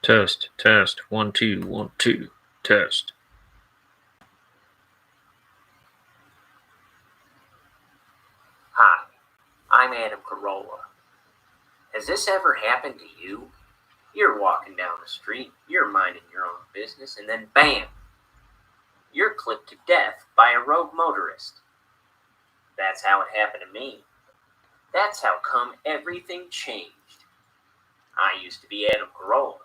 Test, test, 1, 2, 1, 2, test. Hi, I'm Adam Carolla. Has this ever happened to you? You're walking down the street, you're minding your own business, and then bam! You're clipped to death by a rogue motorist. That's how it happened to me. That's how come everything changed. I used to be Adam Carolla,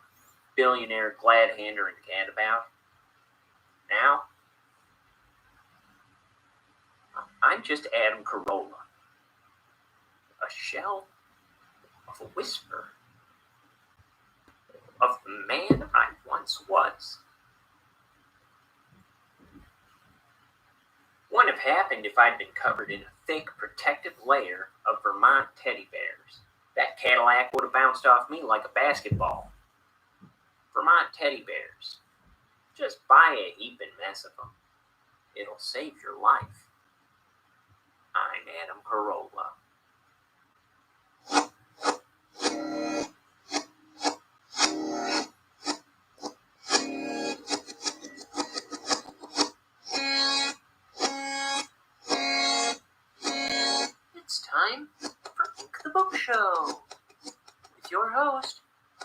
billionaire glad-hander and gadabout. Now, I'm just Adam Carolla. A shell of a whisper of the man I once was. Wouldn't have happened if I'd been covered in a thick, protective layer of Vermont teddy bears. That Cadillac would have bounced off me like a basketball. Vermont teddy bears. Just buy a heaping mess of them. It'll save your life. I'm Adam Carolla. It's time for Ink the Book Show with your host,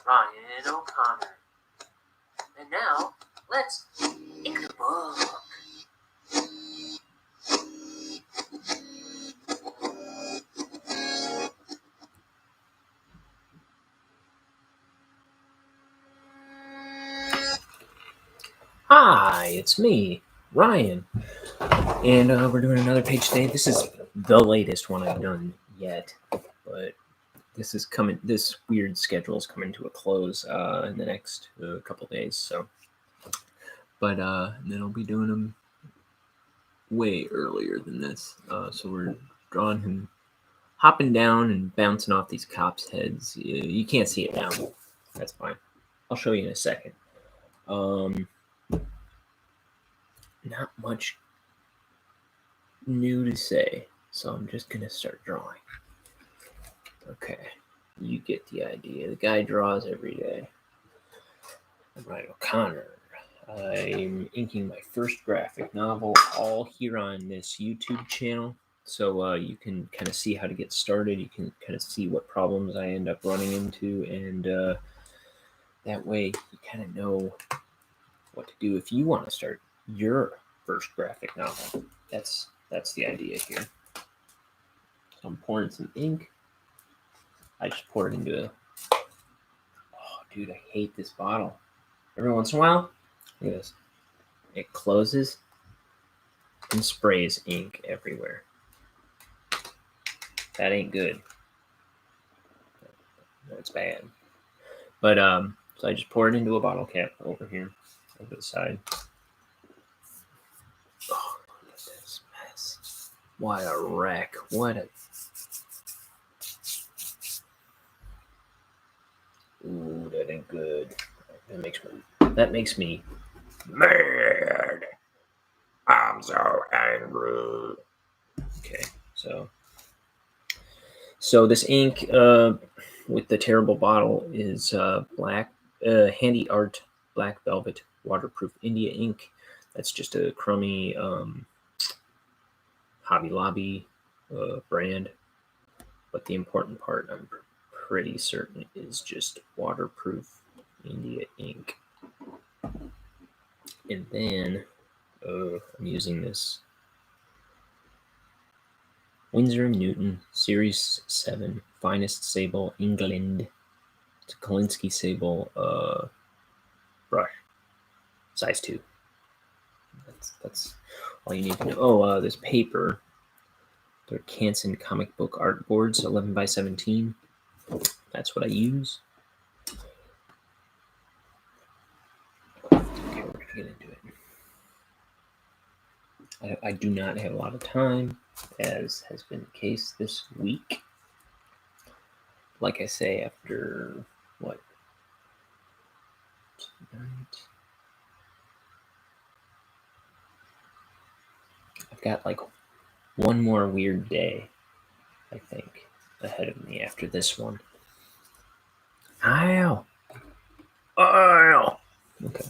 Ryan O'Connor. And now, let's ink the book. Hi, it's me, Ryan. And we're doing another page today. This is the latest one I've done yet, but this is coming. This weird schedule is coming to a close in the next couple days. So, but then I'll be doing them way earlier than this. So we're drawing him hopping down and bouncing off these cops' heads. You can't see it now. That's fine. I'll show you in a second. Not much new to say, so I'm just gonna start drawing. Okay, you get the idea. The guy draws every day. I'm Ryan O'Connor. I'm inking my first graphic novel, all here on this YouTube channel. So you can kind of see how to get started. You can kind of see what problems I end up running into, and that way you kind of know what to do if you want to start your first graphic novel. That's the idea here. So I'm pouring some ink. I just pour it into a... Oh, dude, I hate this bottle. Every once in a while, look at this. It closes and sprays ink everywhere. That ain't good. That's bad. But, so I just pour it into a bottle cap over here, over the side. Oh, look at this mess. What a wreck. What a... Ooh, that ain't good. That makes me mad. I'm so angry. Okay, so this ink with the terrible bottle is black, Handy Art Black Velvet Waterproof India ink. That's just a crummy Hobby Lobby brand. But the important part, I'm pretty certain, is just waterproof India ink. And then I'm using this Winsor & Newton Series 7 Finest Sable England. It's a Kolinsky Sable brush, size 2. That's all you need to know. Oh, this paper. They're Canson comic book art boards, 11 by 17. That's what I use. Okay, we're gonna get into it. I do not have a lot of time, as has been the case this week. Like I say, after what? Tonight. I've got like one more weird day, I think, ahead of me after this one. Ow! Oh, okay.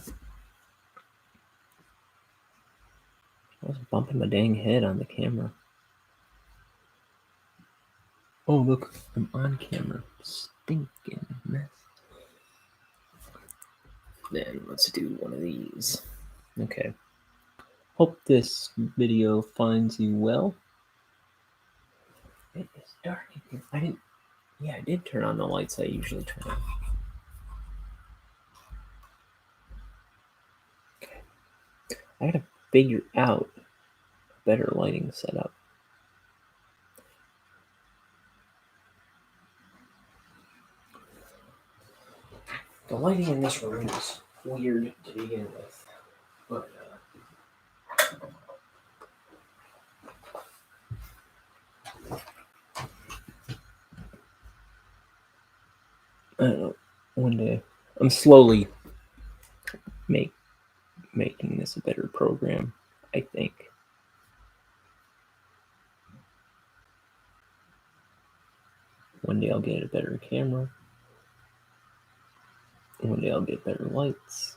I was bumping my dang head on the camera. Oh, look, I'm on camera. Stinking mess. Then let's do one of these. Okay. Hope this video finds you well. It is dark in here. I did turn on the lights I usually turn on. Okay. I gotta figure out a better lighting setup. The lighting in this room is weird to begin with, but I don't know. One day, I'm slowly making this a better program, I think. One day I'll get a better camera. One day I'll get better lights.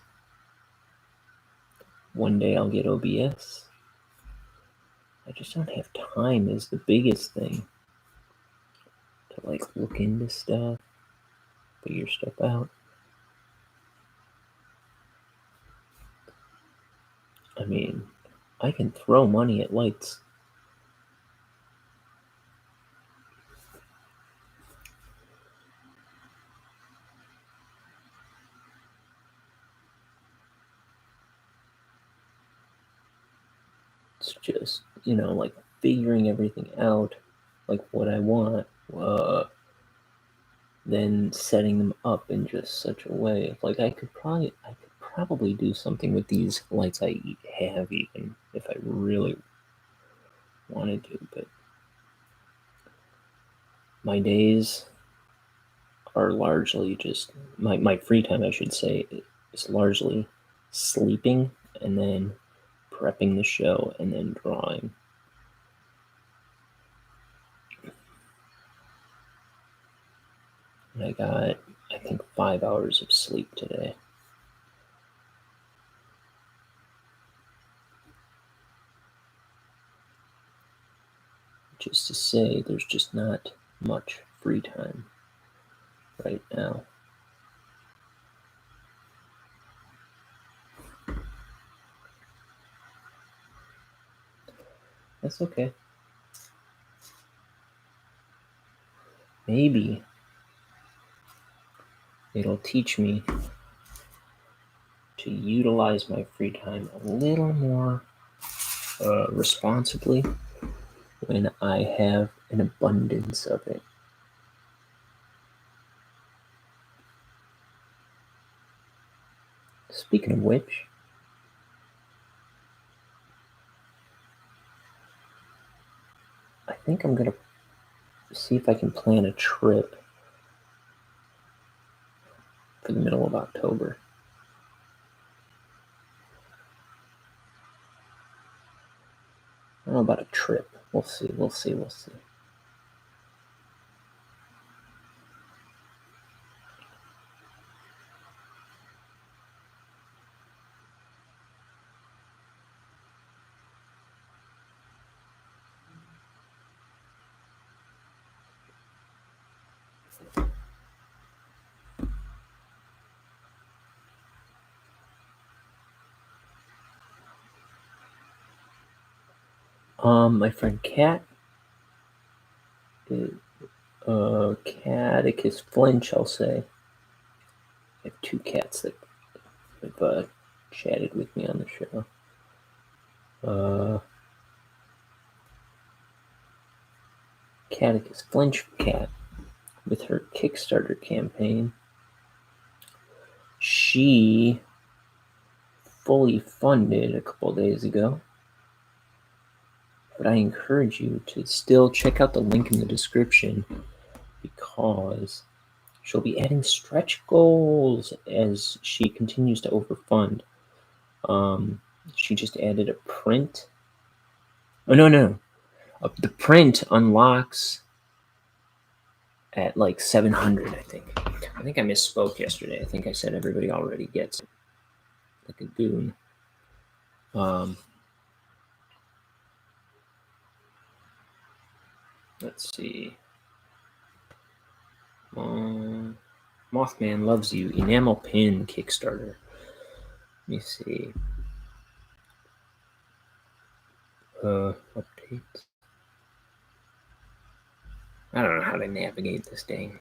One day I'll get OBS. I just don't have time is the biggest thing. To like look into stuff, figure stuff out. I mean, I can throw money at lights. It's just, like figuring everything out, like what I want, then setting them up in just such a way. Like I could probably do something with these lights I have, even if I really wanted to, but my days are largely just my free time, I should say, is largely sleeping and then prepping the show and then drawing. And I got, I think, 5 hours of sleep today. Just to say, there's just not much free time right now. That's okay. Maybe it'll teach me to utilize my free time a little more responsibly when I have an abundance of it. Speaking of which, I think I'm gonna see if I can plan a trip for the middle of October. I don't know about a trip. We'll see. My friend Kat, Catechus Flinch, I'll say. I have 2 cats that have chatted with me on the show. Catechus Flinch Cat, with her Kickstarter campaign, she fully funded a couple days ago. But I encourage you to still check out the link in the description, because she'll be adding stretch goals as she continues to overfund. She just added a print. Oh, no. The print unlocks at like 700, I think. I think I misspoke yesterday. I think I said everybody already gets it. Like a goon. Let's see. Mothman Loves You. Enamel Pin Kickstarter. Let me see. Updates. I don't know how to navigate this thing.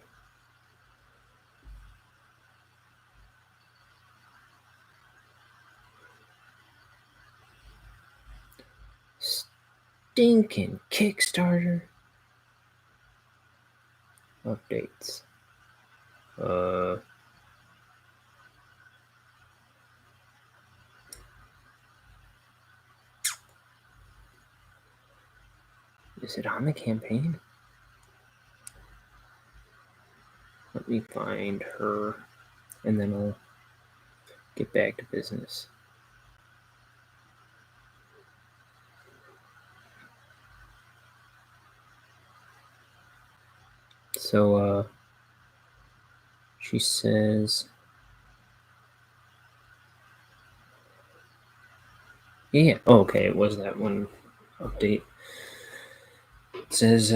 Stinking Kickstarter. Updates. Is it on the campaign? Let me find her, and then I'll get back to business. So, she says, yeah, oh, okay, it was that one update. It says,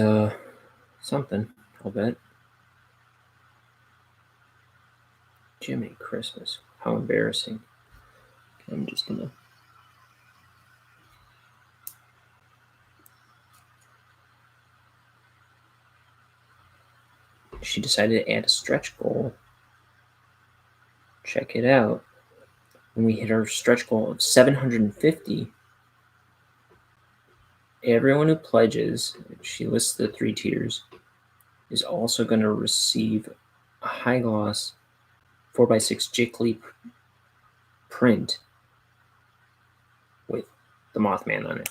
something, I'll bet. Jiminy Christmas, how embarrassing. I'm just gonna. She decided to add a stretch goal. Check it out. When we hit our stretch goal of 750, everyone who pledges, she lists the 3 tiers, is also going to receive a high gloss 4x6 Jiggly print with the Mothman on it.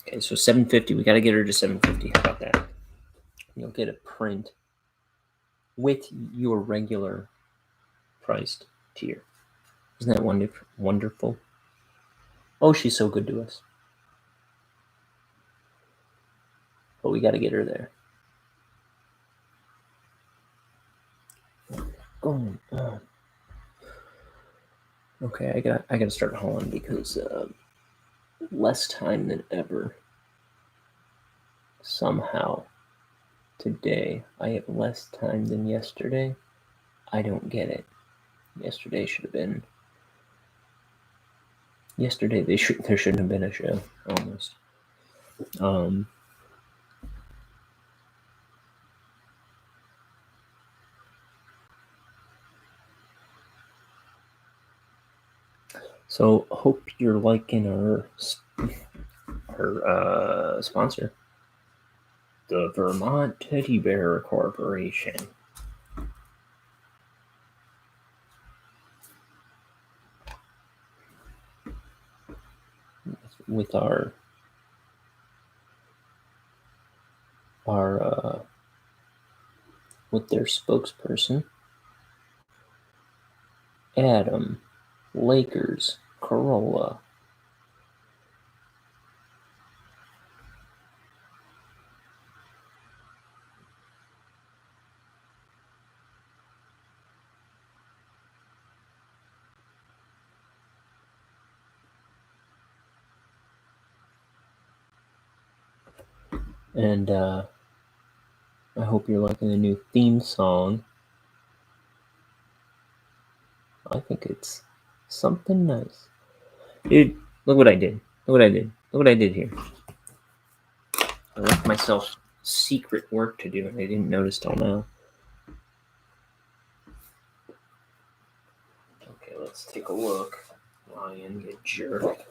Okay, so 750. We got to get her to 750. How about that? You'll get a print with your regular priced tier. Isn't that wonderful? Oh, she's so good to us. But we got to get her there. Going on. Okay, I got to start hauling because less time than ever. Somehow, today I have less time than yesterday. I don't get it. Yesterday should have been. Yesterday there shouldn't have been a show almost. So hope you're liking our sponsor, the Vermont Teddy Bear Corporation. With our with their spokesperson, Adam Lecher's Corolla. And I hope you're liking the new theme song. I think it's something nice. Dude, look what I did. Look what I did. Look what I did here. I left myself secret work to do, and I didn't notice till now. Okay, let's take a look. Lion, you jerk.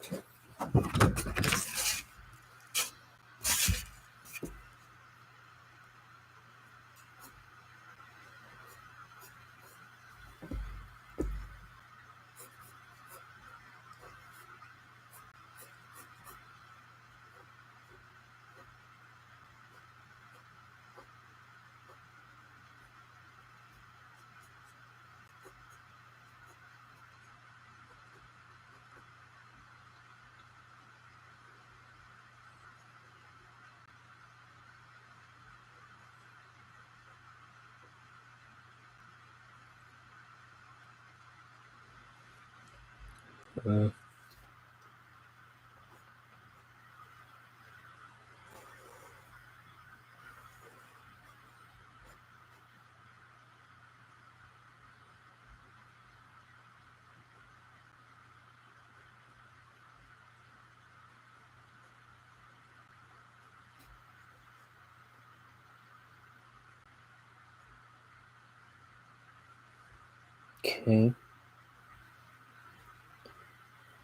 Okay.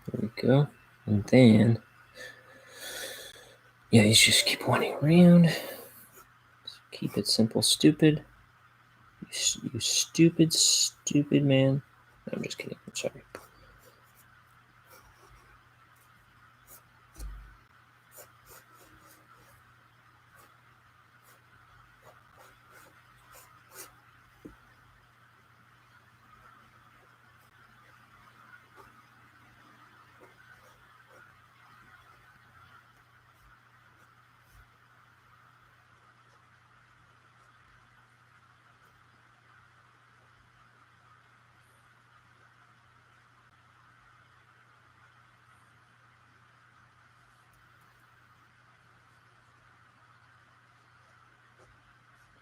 There we go. And then, yeah, you just keep winding around. Just keep it simple, stupid. You stupid, stupid man. No, I'm just kidding. I'm sorry.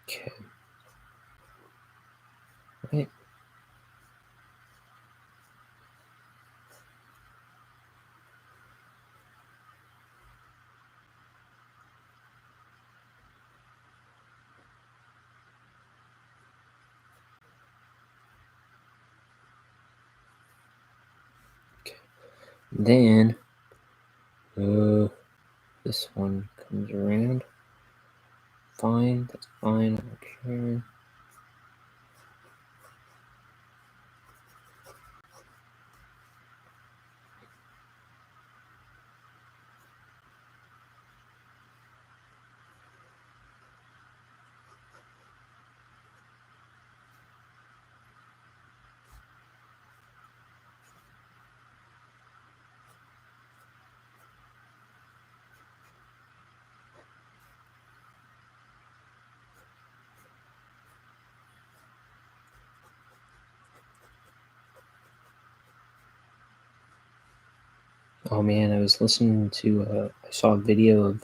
Okay. Right. Okay. Then, this one comes around. Fine. That's fine. I don't care. Oh man, I was listening to, I saw a video of,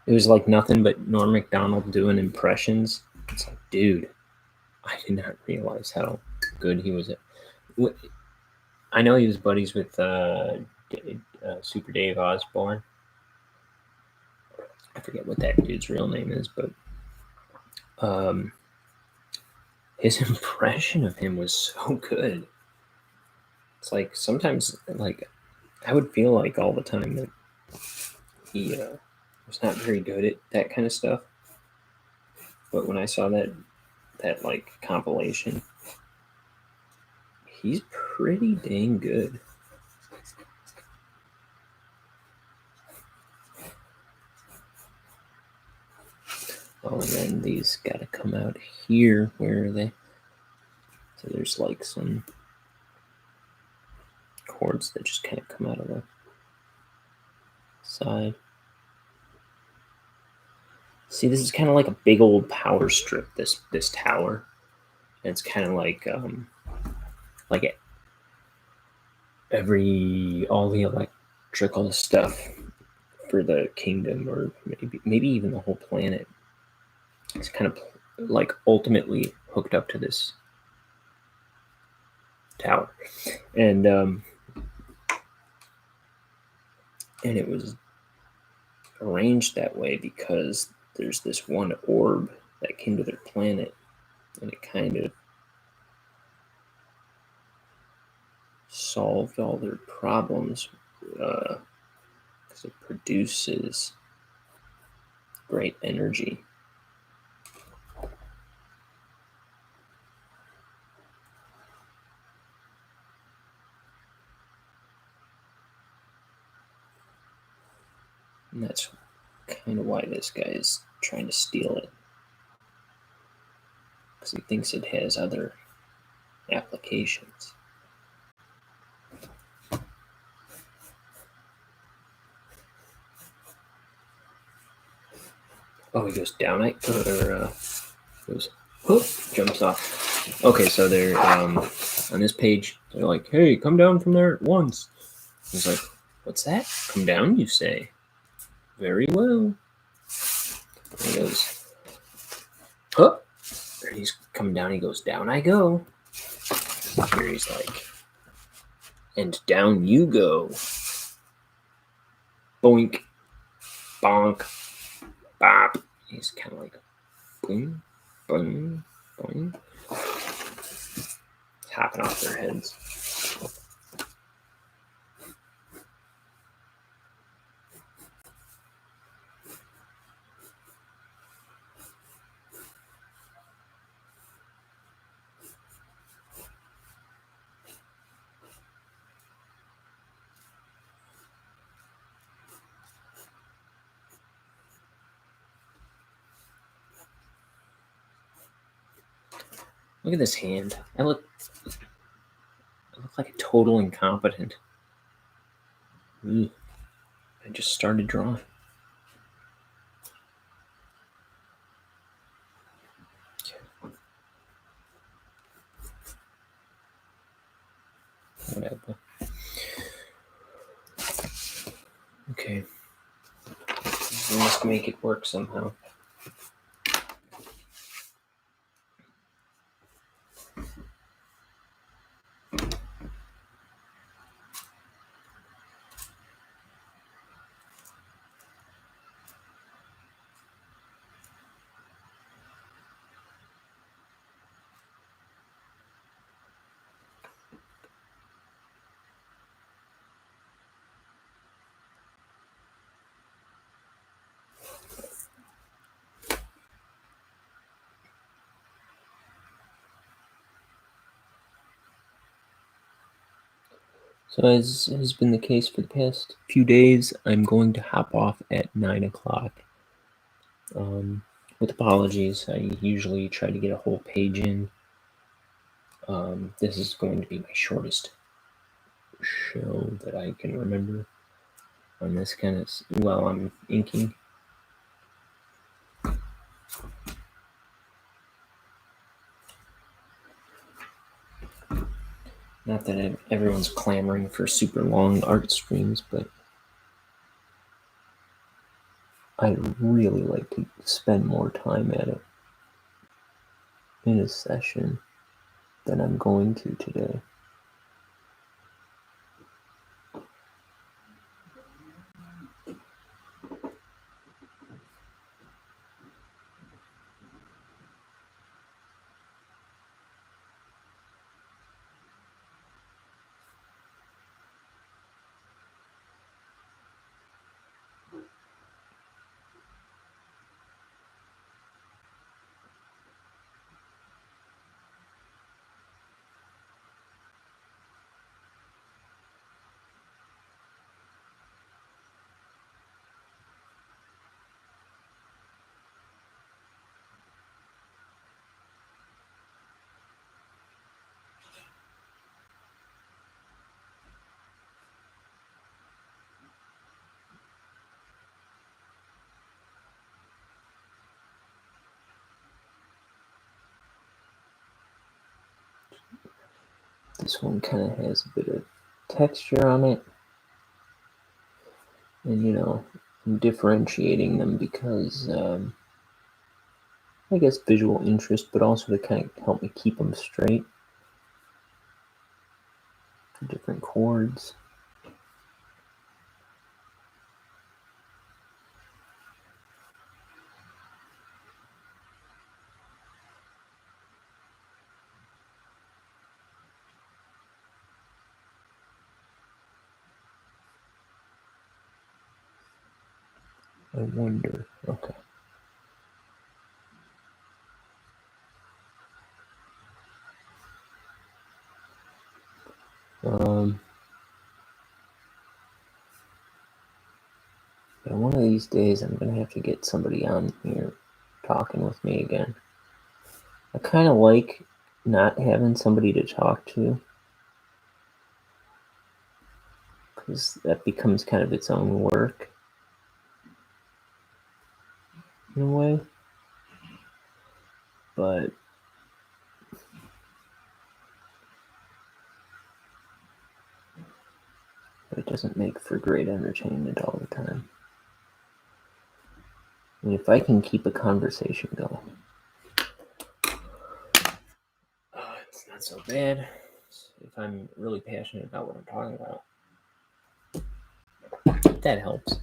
it was like nothing but Norm Macdonald doing impressions. It's like, dude, I did not realize how good he was at. I know he was buddies with Super Dave Osborne. I forget what that dude's real name is, but his impression of him was so good. It's like sometimes, like, I would feel like all the time that he was not very good at that kind of stuff. But when I saw that like compilation, he's pretty dang good. Oh, and then these got to come out here. Where are they? So there's like some chords that just kind of come out of the side. See, this is kind of like a big old power strip. This tower, and it's kind of like all the electrical stuff for the kingdom, or maybe even the whole planet. It's kind of like ultimately hooked up to this tower, and it was arranged that way because there's this one orb that came to their planet, and it kind of solved all their problems because it produces great energy. And that's kind of why this guy is trying to steal it, because he thinks it has other applications. Oh, he goes down, jumps off. Okay, so they're on this page. They're like, "Hey, come down from there at once." He's like, what's that? Come down, you say? Very well. And he goes, huh? And he's coming down, he goes, down I go. Here he's like, and down you go. Boink, bonk, bop. He's kind of like, boom, boom, boom. Hopping off their heads. Look at this hand. I look like a total incompetent. I just started drawing. Whatever. Okay. We must make it work somehow. So as has been the case for the past few days, I'm going to hop off at 9 o'clock. With apologies, I usually try to get a whole page in. This is going to be my shortest show that I can remember on this kind of, while I'm inking. Not that everyone's clamoring for super long art streams, but I'd really like to spend more time at it in a session than I'm going to today. This one kind of has a bit of texture on it. And, you know, I'm differentiating them because, I guess, visual interest, but also to kind of help me keep them straight. Different chords. I wonder. Okay. Yeah, one of these days I'm gonna have to get somebody on here talking with me again. I kind of like not having somebody to talk to, because that becomes kind of its own work in a way. But it doesn't make for great entertainment all the time. I mean, if I can keep a conversation going, it's not so bad. If I'm really passionate about what I'm talking about, that helps.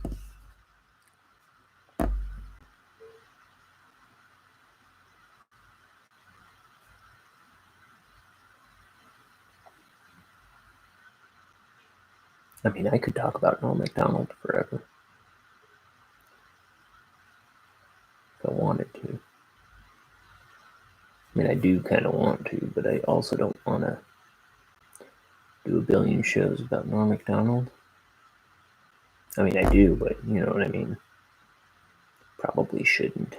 I mean, I could talk about Norm Macdonald forever if I wanted to. I mean, I do kind of want to, but I also don't want to do a billion shows about Norm Macdonald. I mean, I do, but you know what I mean. Probably shouldn't.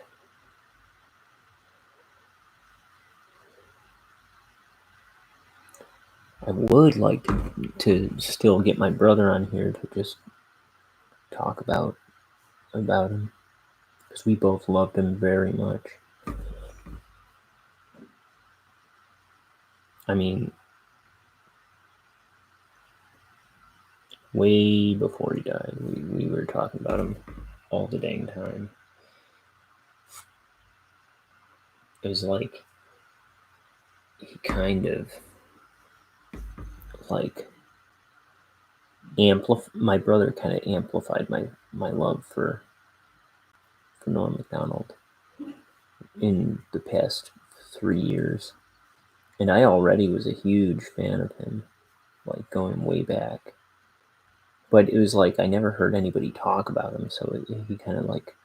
I would like to still get my brother on here to just talk about him, because we both loved him very much. I mean, way before he died, we were talking about him all the dang time. It was like he kind of like my brother kind of amplified my love for Norm Macdonald in the past 3 years. And I already was a huge fan of him, like going way back. But it was like I never heard anybody talk about him, so he kind of like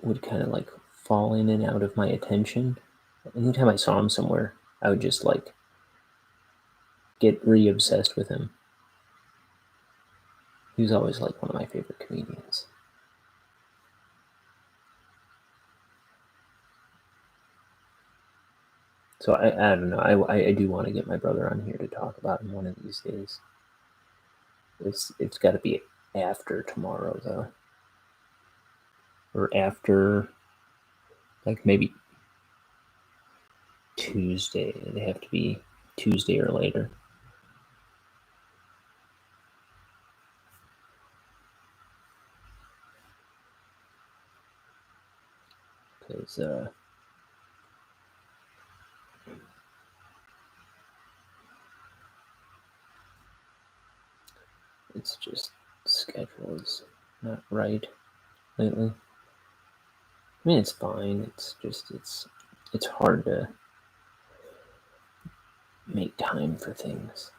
would kind of like fall in and out of my attention. Anytime I saw him somewhere, I would just like get re-obsessed with him. He was always like one of my favorite comedians. So I don't know. I do want to get my brother on here to talk about him one of these days. It's got to be after tomorrow though, or after like maybe Tuesday. They have to be Tuesday or later. Because it's just schedule is not right lately. I mean, it's fine. It's just it's hard to make time for things.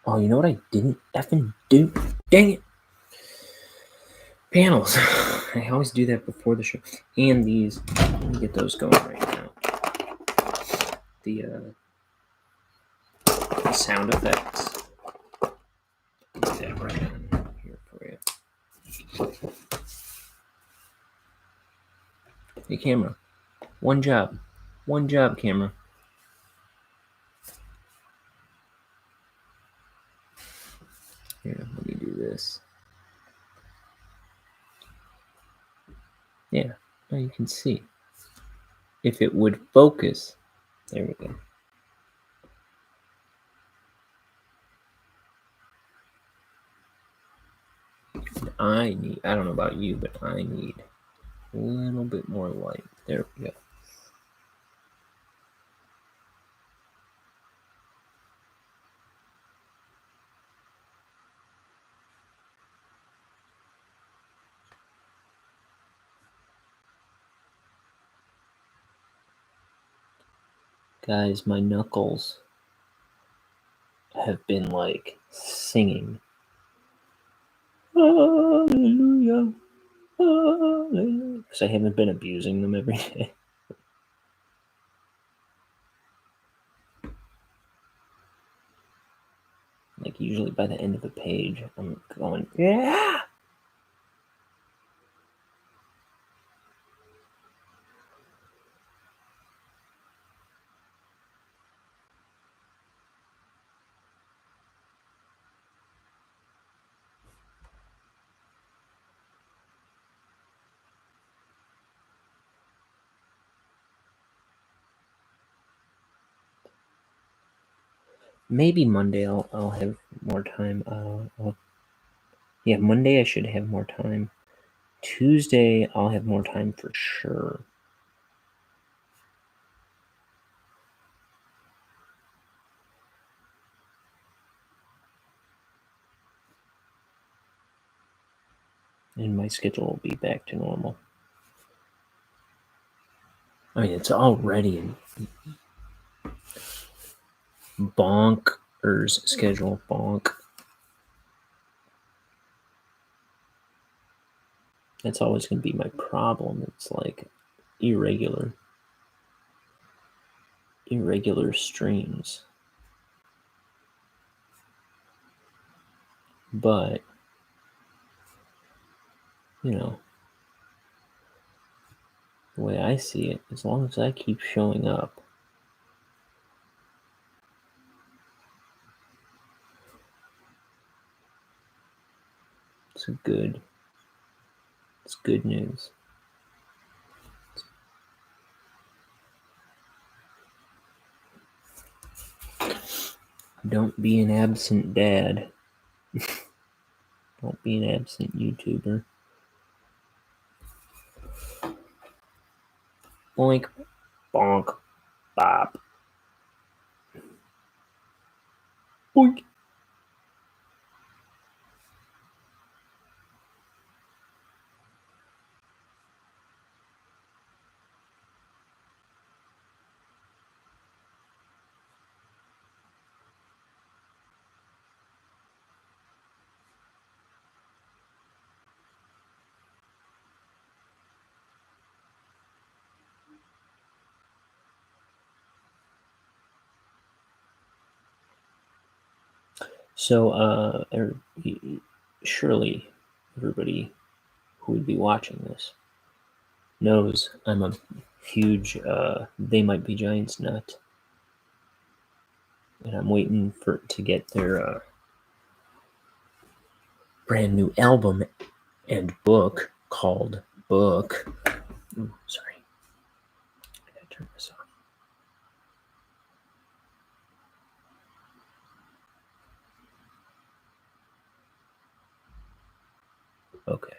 Oh, you know what I didn't effing do? Dang it! Panels. I always do that before the show. And these. Let me get those going right now. The sound effects. Get that right on here for you. Hey, camera. One job. One job, camera. Here, let me do this. Yeah, now you can see. If it would focus. There we go. I don't know about you, but I need a little bit more light. There we go. Guys, my knuckles have been like singing. Hallelujah. Hallelujah. Because I haven't been abusing them every day. Like usually by the end of a page, I'm going, yeah. maybe Monday I'll have more time. Yeah, Monday I should have more time. Tuesday I'll have more time for sure. And my schedule will be back to normal. I mean, it's already in bonkers schedule. Bonk. That's always going to be my problem. It's like irregular streams. But, you know, the way I see it, as long as I keep showing up, it's good news. Don't be an absent dad. Don't be an absent YouTuber. Boink, bonk, bop. Boink. So, surely everybody who would be watching this knows I'm a huge They Might Be Giants nut. And I'm waiting to get their brand new album and book called Book. Ooh, sorry. I gotta turn this off. Okay.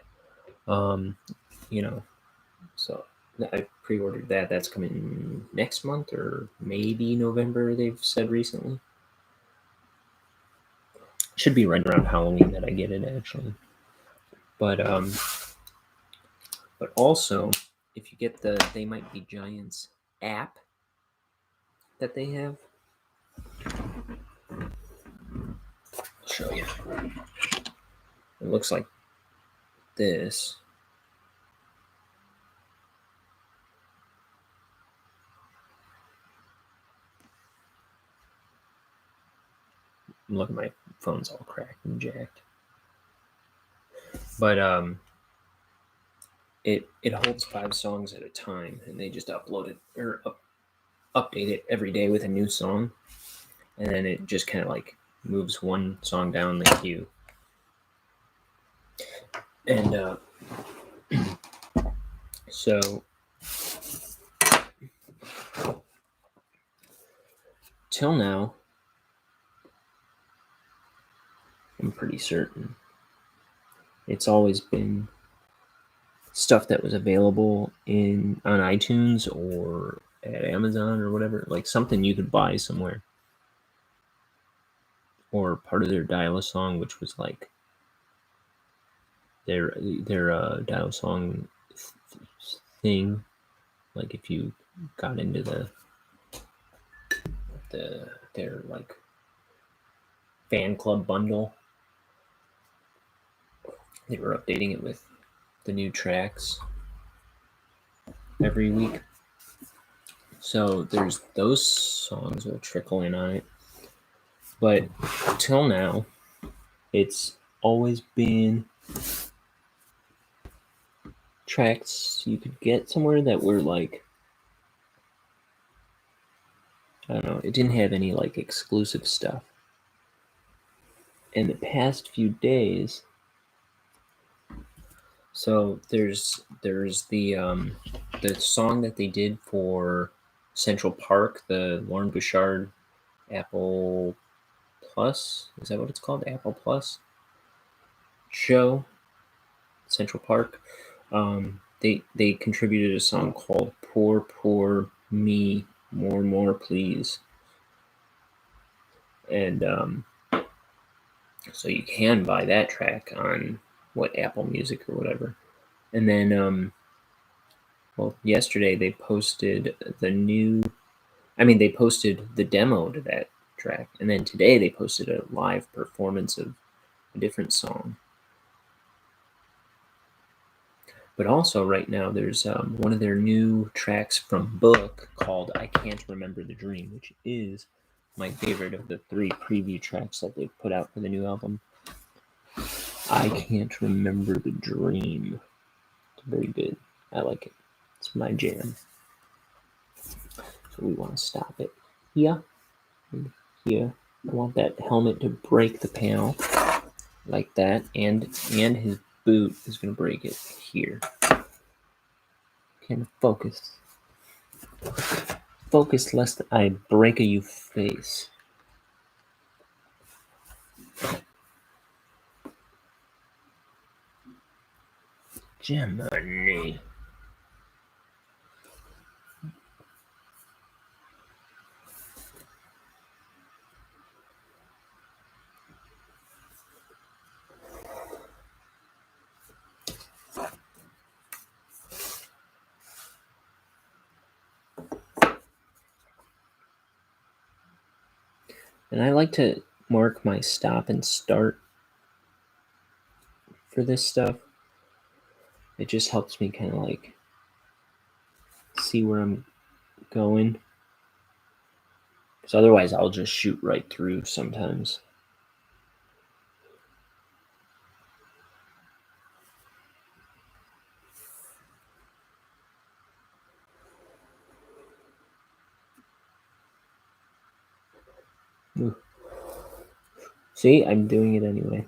So I pre-ordered that. That's coming next month or maybe November, they've said recently. Should be right around Halloween that I get it, actually. But also, if you get the They Might Be Giants app that they have, I'll show you. It looks like this. Look, my phone's all cracked and jacked. But it holds 5 songs at a time, and they just upload it or update it every day with a new song, and then it just kind of like moves one song down the queue. And so till now, I'm pretty certain it's always been stuff that was available on iTunes or at Amazon or whatever, like something you could buy somewhere, or part of their dial-a-song, which was like their dial-a-song thing. Like if you got into their like fan club bundle, they were updating it with the new tracks every week. So there's those songs will trickle in on it. But till now, it's always been tracks you could get somewhere that were like, I don't know, it didn't have any like exclusive stuff. In the past few days, so there's the song that they did for Central Park, the Lauren Bouchard Apple Plus. Is that what it's called? Apple Plus show, Central Park. They contributed a song called "Poor Poor Me, More Please," and so you can buy that track on Apple Music or whatever. And then well, yesterday they posted they posted the demo to that track, and then today they posted a live performance of a different song. But also right now there's one of their new tracks from Book called "I Can't Remember the Dream," which is my favorite of the 3 preview tracks that they've put out for the new album. I Can't Remember the Dream. It's very good. I like it. It's my jam. So we want to stop it here. And here. I want that helmet to break the panel like that, and his boot is going to break it here. Can focus. Focus lest I break a you face. Gemini. And I like to mark my stop and start for this stuff. It just helps me kind of like see where I'm going. Because otherwise I'll just shoot right through sometimes. Ooh. See, I'm doing it anyway.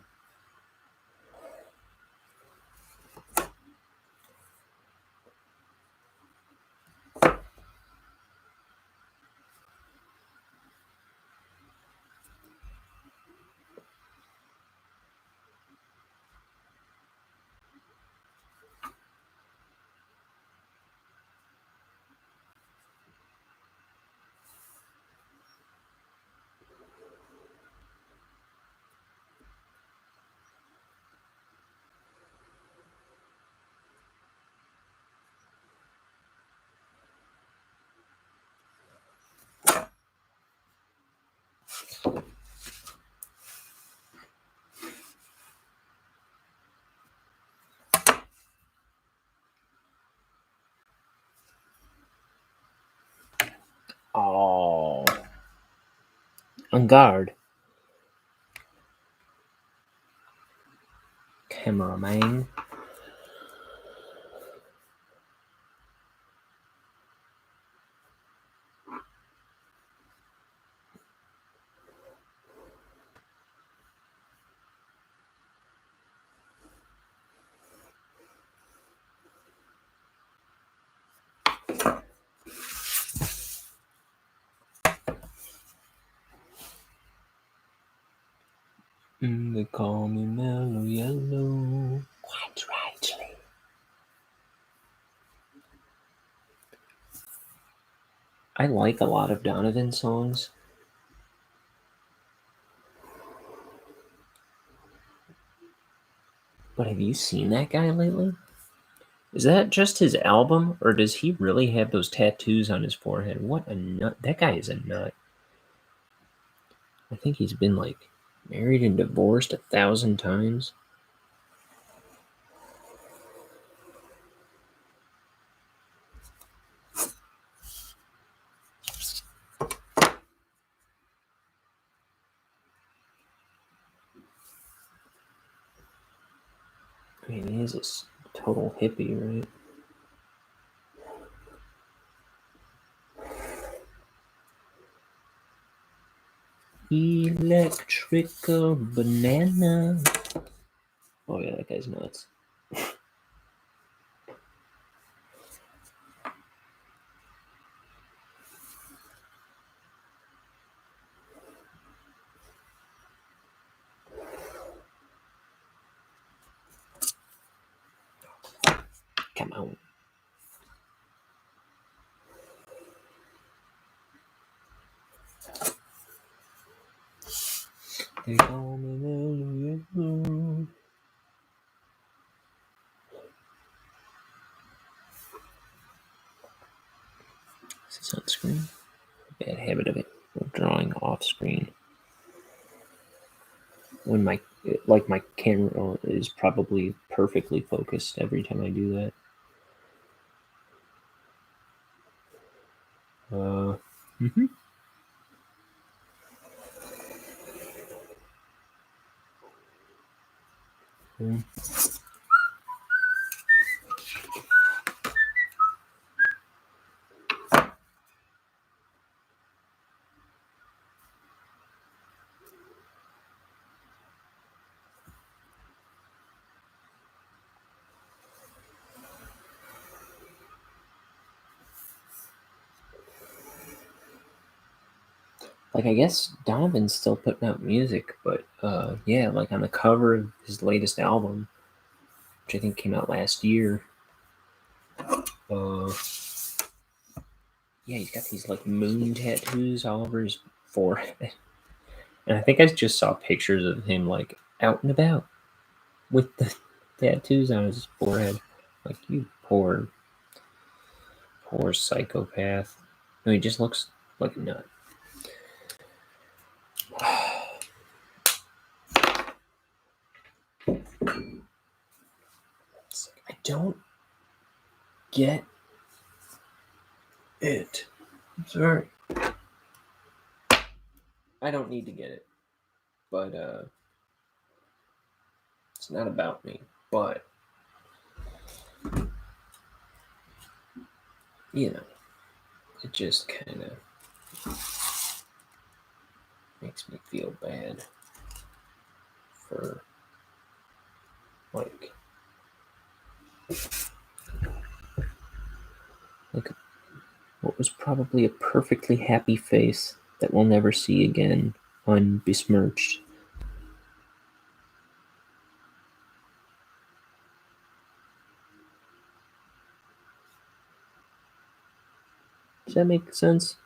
Oh. On guard. Cameraman. They call me Mellow Yellow. Quite rightly. I like a lot of Donovan songs. But have you seen that guy lately? Is that just his album, or does he really have those tattoos on his forehead? What a nut. That guy is a nut. I think he's been like married and divorced 1,000 times. I mean, he is a total hippie, right? Electrical banana. Oh yeah, that guy's nuts. Come on. They call me Lecher. Is this on screen? Bad habit of drawing off screen. When my camera is probably perfectly focused every time I do that. Mm-hmm. Like, I guess Donovan's still putting out music, but yeah, like on the cover of his latest album, which I think came out last year, yeah, he's got these like moon tattoos all over his forehead. And I think I just saw pictures of him like out and about with the tattoos on his forehead. Like, you poor psychopath. No, he just looks like a nut. I don't get it. I'm sorry. I don't need to get it. But it's not about me. But you know, it just kind of makes me feel bad for like what was probably a perfectly happy face that we'll never see again, unbesmirched. Does that make sense?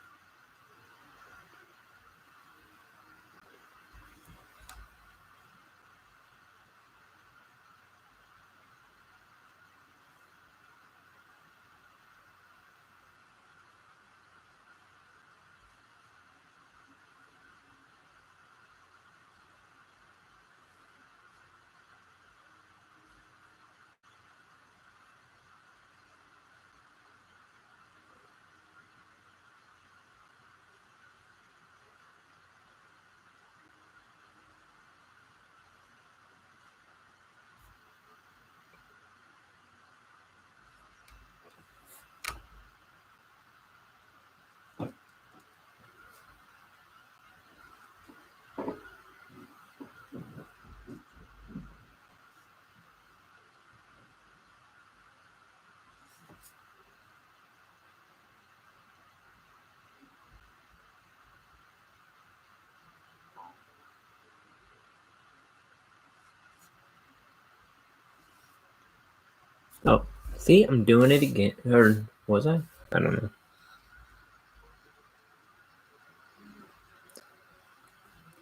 Oh, see, I'm doing it again. Or was I? I don't know.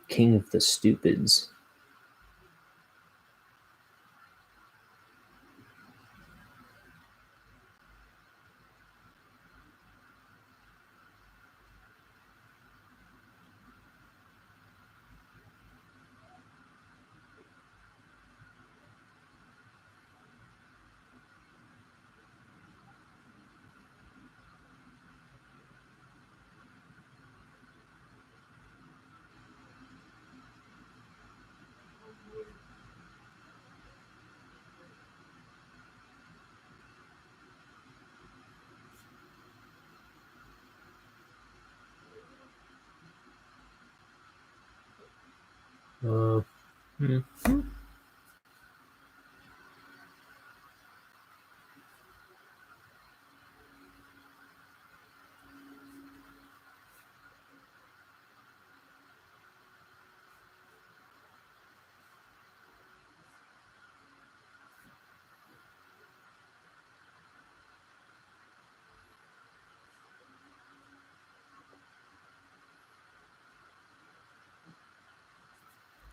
King of the Stupids. Hmm.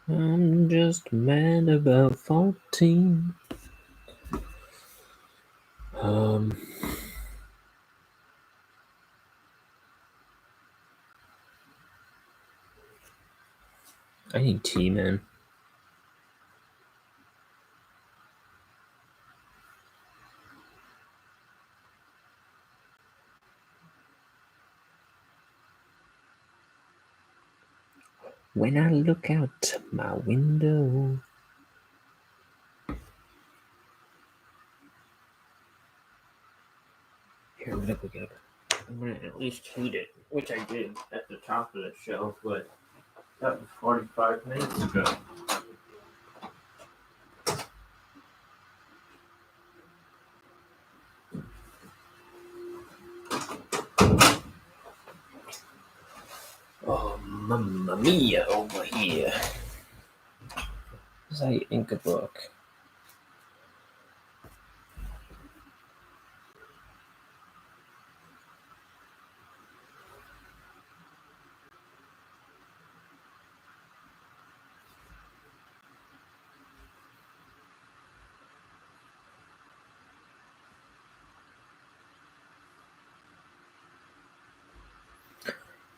I'm just mad about 14. I need tea, man. When I look out my window. Here, I'm gonna at least heat it, which I did at the top of the show, but that was 45 minutes ago. Oh, mamma mia, over here. This is how you ink a book.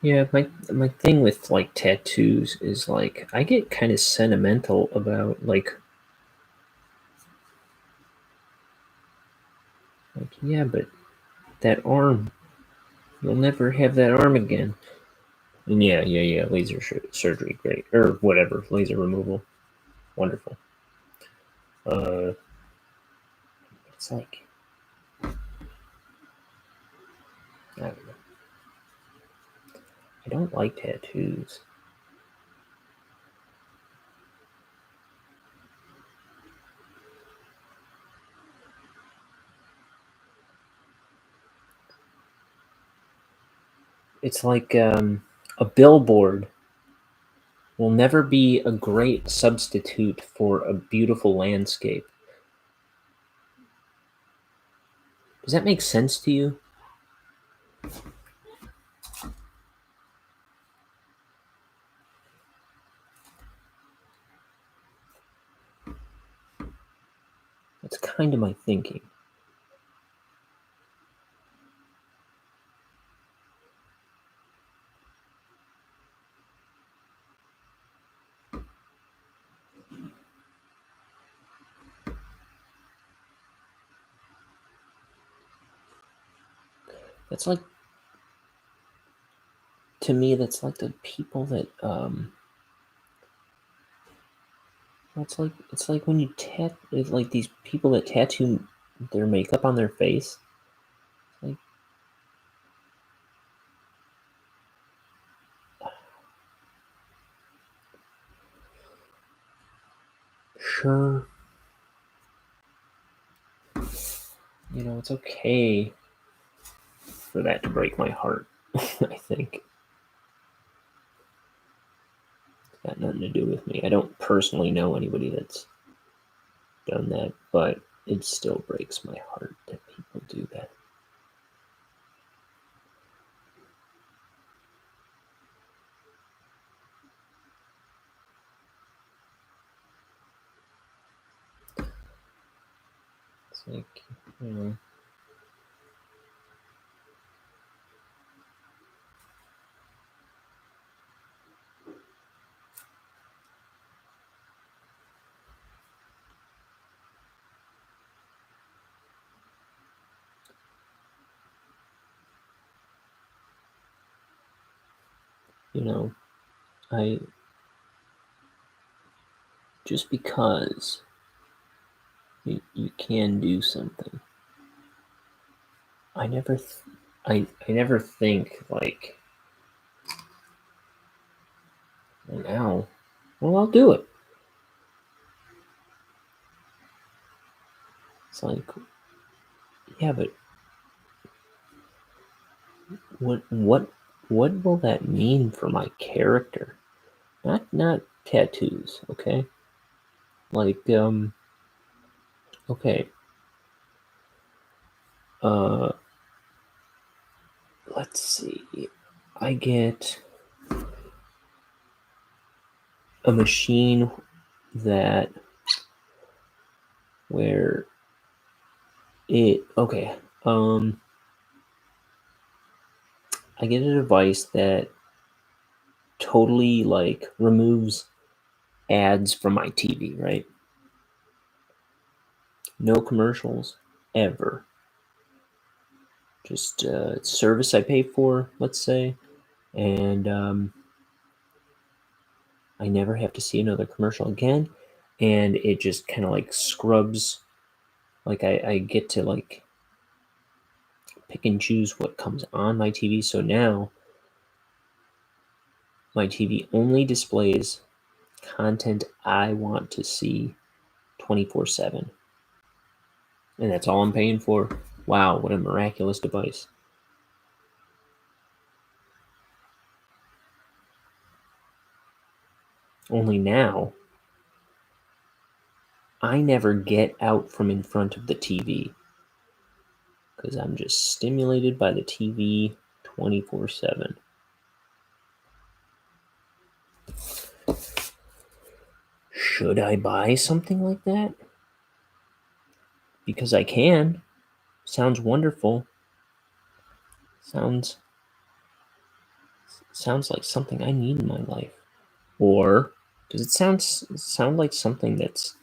Yeah, my thing with like tattoos is like I get kind of sentimental about like yeah, but that arm, you'll never have that arm again. And yeah, laser surgery, great, or whatever, laser removal, wonderful. It's like I don't know. I don't like tattoos. It's like a billboard will never be a great substitute for a beautiful landscape. Does that make sense to you? That's kind of my thinking. That's like, to me, that's like the people that it's like when you it's like these people that tattoo their makeup on their face. Like, sure, it's okay for that to break my heart. I think it's got nothing to do with me. I don't personally know anybody that's done that, but it still breaks my heart that people do that. It's like, you know. I just because you can do something, I never I never think like, now, well, I'll do it. It's like, yeah, but what will that mean for my character? Not tattoos, okay? Like, okay. Uh, let's see. I get a machine that where it okay. I get a device that totally like removes ads from my TV, right? No commercials ever. Just service I pay for, let's say, and I never have to see another commercial again. And it just kind of like scrubs. Like I get to like pick and choose what comes on my TV. So now my TV only displays content I want to see 24/7. And that's all I'm paying for. Wow, what a miraculous device. Only now, I never get out from in front of the TV because I'm just stimulated by the TV 24/7. Should I buy something like that? Because I can. Sounds wonderful. Sounds like something I need in my life. Or does it sound like something that's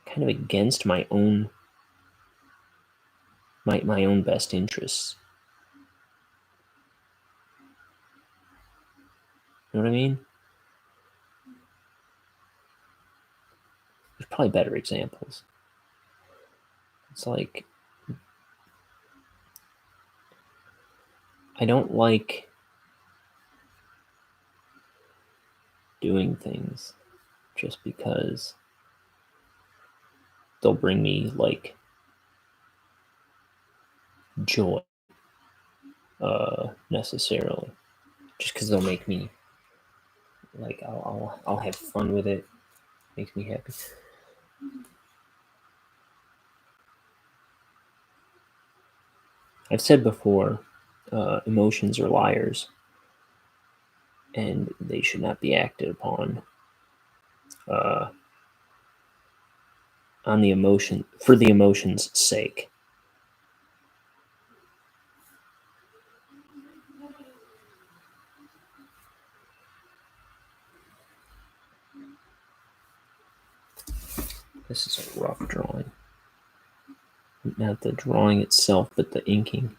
kind of against my own best interests? You know what I mean? There's probably better examples. It's like I don't like doing things just because they'll bring me like joy necessarily, just because they'll make me like I'll have fun with it. Makes me happy. I've said before, emotions are liars, and they should not be acted upon on the emotion for the emotion's sake. This is a rough drawing. Not the drawing itself, but the inking.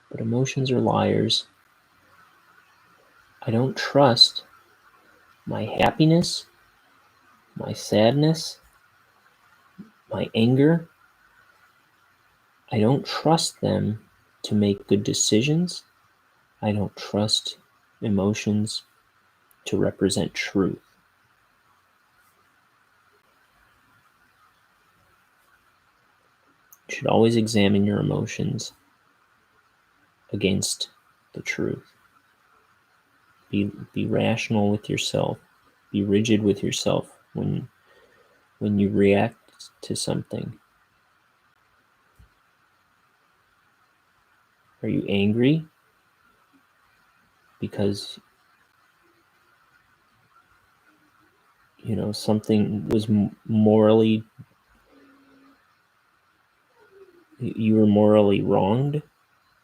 But emotions are liars. I don't trust my happiness, my sadness, my anger. I don't trust them to make good decisions. I don't trust emotions to represent truth. You should always examine your emotions against the truth. Be rational with yourself. Be rigid with yourself when you react to something. Are you angry because something was morally, you were morally wronged?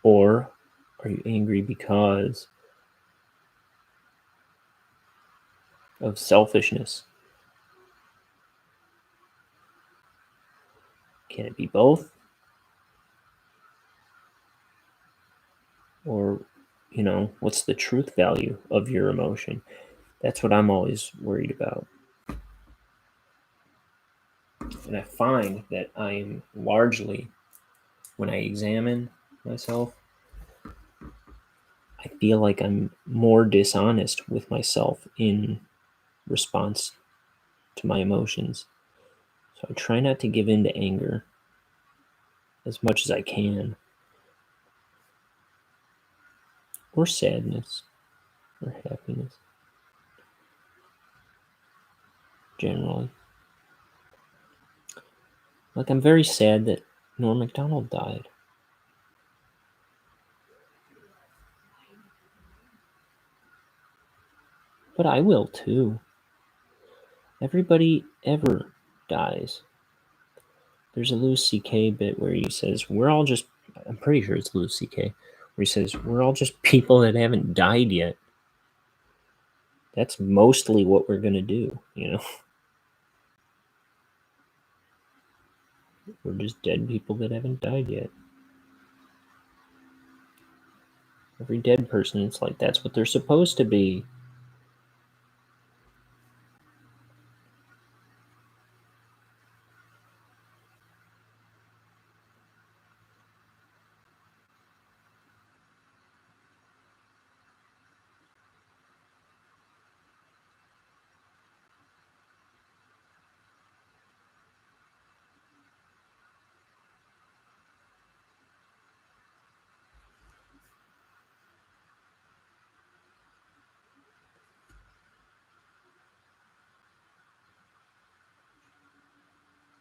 Or are you angry because of selfishness? Can it be both? Or, what's the truth value of your emotion? That's what I'm always worried about. And I find that I'm largely, when I examine myself, I feel like I'm more dishonest with myself in response to my emotions. So I try not to give in to anger as much as I can. or sadness, or happiness, generally. Like, I'm very sad that Norm Macdonald died. But I will too. Everybody ever dies. There's a Louis C.K. bit where he says, we're all just, I'm pretty sure it's Louis C.K., where he says, we're all just people that haven't died yet. That's mostly what we're going to do, you know? We're just dead people that haven't died yet. Every dead person, it's like, that's what they're supposed to be.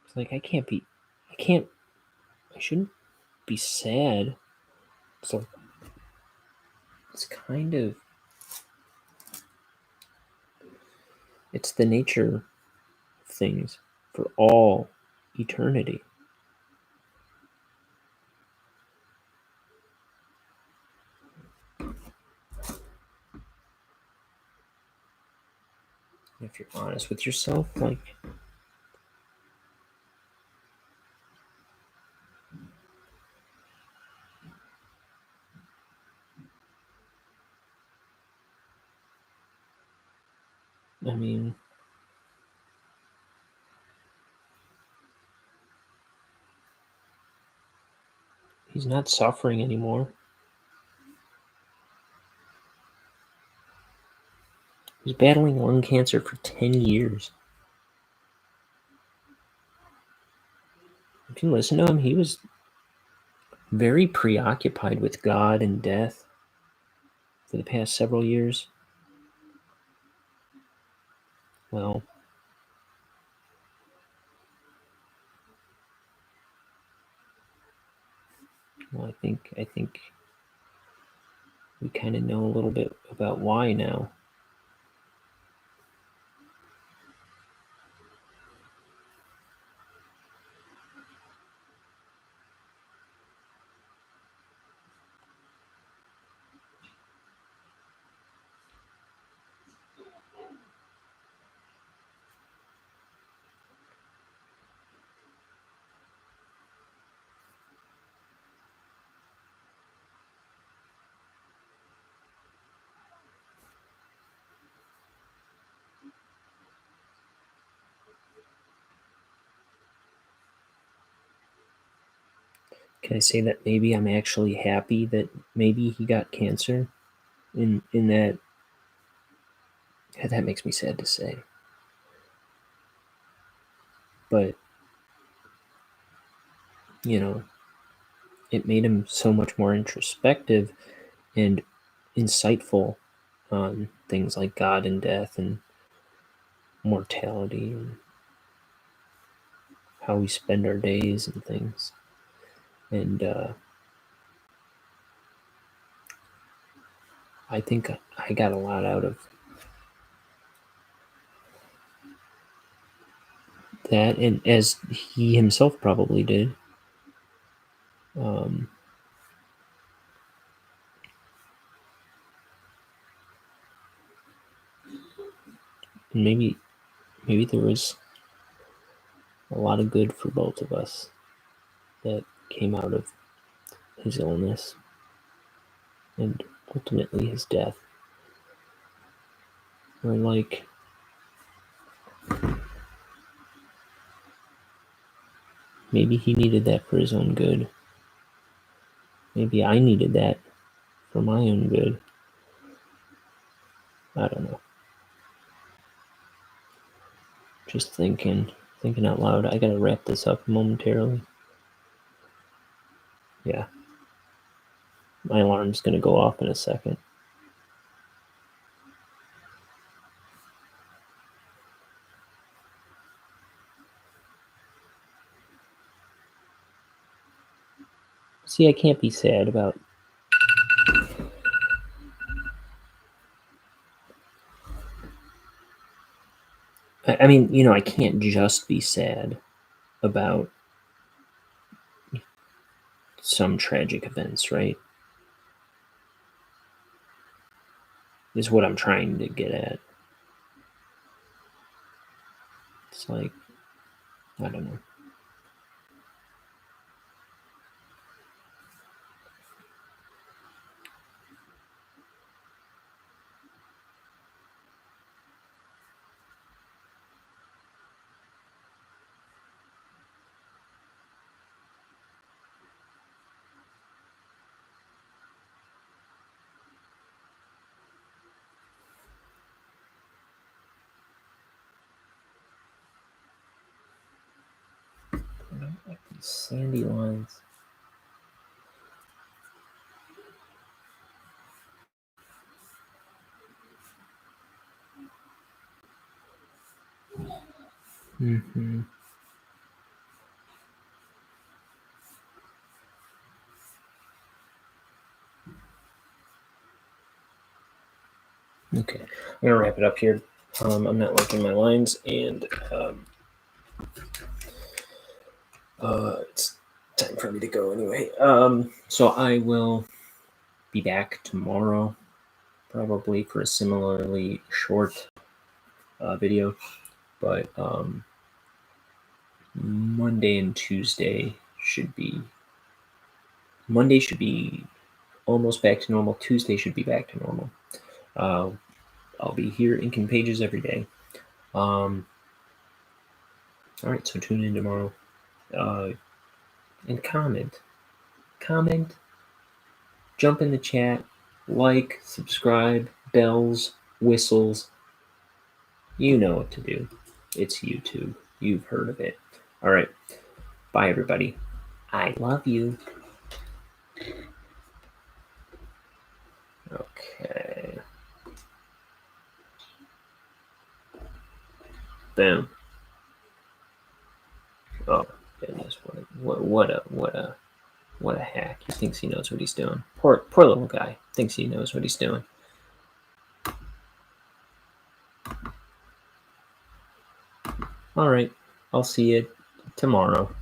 It's like, I shouldn't be sad. So it's kind of, it's the nature of things for all eternity. If you're honest with yourself, like, I mean, he's not suffering anymore. He's battling lung cancer for 10 years. If you listen to him, he was very preoccupied with God and death for the past several years. Well, I think we kind of know a little bit about why now. Can I say that maybe I'm actually happy that maybe he got cancer? In that, that makes me sad to say. But, you know, it made him so much more introspective and insightful on things like God and death and mortality and how we spend our days and things. And I think I got a lot out of that, and as he himself probably did. And maybe there was a lot of good for both of us that came out of his illness and ultimately his death. Or like, maybe he needed that for his own good. Maybe I needed that for my own good. I don't know. Just thinking out loud. I gotta wrap this up momentarily. Yeah. My alarm's going to go off in a second. See, I can't be sad about... I mean, you know, I can't just be sad about some tragic events, right? Is what I'm trying to get at. It's like, I don't know. I don't like these sandy lines. Mm-hmm. Okay, I'm gonna wrap it up here. I'm not liking my lines, and it's time for me to go anyway. So I will be back tomorrow, probably for a similarly short video, but Monday and Tuesday should be... Monday should be almost back to normal. Tuesday should be back to normal. I'll be here inking pages every day. All right, so tune in tomorrow. And comment. Jump in the chat. Like, subscribe, bells, whistles. You know what to do. It's YouTube. You've heard of it. All right. Bye, everybody. I love you. Okay. Boom. Oh goodness! What a hack! He thinks he knows what he's doing. Poor little guy thinks he knows what he's doing. All right. I'll see you tomorrow.